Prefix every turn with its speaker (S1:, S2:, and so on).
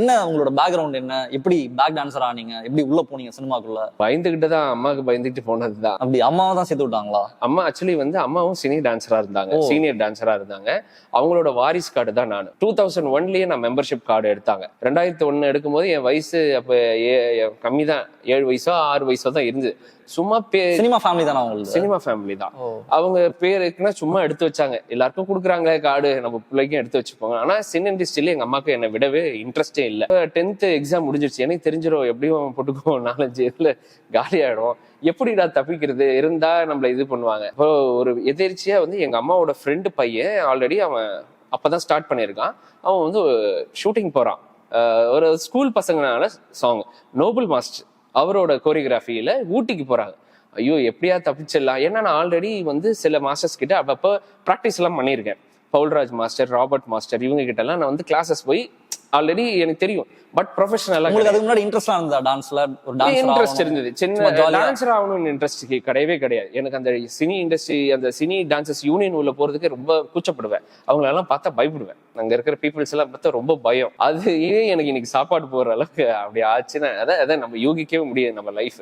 S1: என்ன உங்களோட பேக்ரவுண்ட் என்ன? எப்படி பேக் டான்சர் ஆனீங்க? எப்படி உள்ள போனீங்க சினிமாக்குள்ள?
S2: பயந்துகிட்டு தான், அம்மாவுக்கு பயந்துட்டு போனதுதான்.
S1: அப்படி அம்மாவை தான் சேர்த்து விட்டாங்களா?
S2: அம்மா ஆக்சுவலி வந்து அம்மாவும் சினி டான்சரா இருந்தாங்க, சீனியர் டான்சரா இருந்தாங்க. அவங்களோட வாரிஸ் கார்டு தான் நான். 2001லயே நான் மெம்பர்ஷிப் கார்டு எடுத்தாங்க. 2001 எடுக்கும்போது என் வயசு அப்ப கம்மி தான், 7 வயசோ 6 வயசோ தான் இருந்தது. சும்மா
S1: சினிமா ஃபேமிலி தானே உங்களுக்கு?
S2: சினிமா ஃபேமிலி தான். அவங்க பேருக்குன்னா சும்மா எடுத்து வச்சாங்க. எல்லாருக்கும் கொடுக்குறாங்களே கார்டு, நம்ம பிள்ளைக்கும் எடுத்து வச்சுப்போங்க. ஆனா சினி இண்டஸ்ட்ரியில எங்க அம்மாவுக்கு என்னை விடவே இன்ட்ரெஸ்டே இல்லை. 10th எக்ஸாம் முடிஞ்சிருச்சு. எனக்கு தெரிஞ்சிடும் எப்படியும் போட்டுக்கோ 4-5 இதுல காலி ஆயிடும். எப்படிடா தப்பிக்கிறது, இருந்தா நம்மள இது பண்ணுவாங்க. இப்போ ஒரு எதிர்ச்சியா வந்து எங்க அம்மாவோட ஃப்ரெண்டு பையன் ஆல்ரெடி அவன் அப்பதான் ஸ்டார்ட் பண்ணியிருக்கான். அவன் வந்து ஷூட்டிங் போறான். ஒரு ஸ்கூல் பசங்கனால சாங் நோபல் மாஸ்டர் அவரோட கோரியோகிராஃபியில ஊட்டிக்கு போறாங்க. ஐயோ எப்படியா தப்பிச்சிடலாம். ஏன்னா நான் ஆல்ரெடி வந்து சில மாஸ்டர்ஸ் கிட்ட அப்பப்போ ப்ராக்டிஸ் எல்லாம் பண்ணியிருக்கேன். பவுல்ராஜ் மாஸ்டர், ராபர்ட் மாஸ்டர், இவங்க கிட்ட எல்லாம் நான் வந்து கிளாஸஸ் போய் ஆல்ரெடி எனக்கு தெரியும். பட் ப்ரொஃபஷனலா
S1: அதுக்கு முன்னாடி இன்ட்ரெஸ்டா இருந்தா டான்ஸ்ல? ஒரு
S2: இன்ட்ரெஸ்ட் இருந்தது. சின்ன டான்சர் ஆகணும்னு இன்ட்ரெஸ்ட் கிடையவே கிடையாது எனக்கு. அந்த சினி இண்டஸ்ட்ரி, அந்த சினி டான்சர்ஸ் யூனியன் உள்ள போறதுக்கு ரொம்ப கூச்சப்படுவேன். அவங்களெல்லாம் பார்த்தா பயப்படுவேன். அங்க இருக்கிற பீப்புள்ஸ் எல்லாம் பார்த்தா ரொம்ப பயம். அது ஏன் எனக்கு இன்னைக்கு சாப்பாடு போடுற அளவுக்கு அப்படி ஆச்சுன்னா அதான் நம்ம யூகிக்கவே முடியாது நம்ம லைஃப்.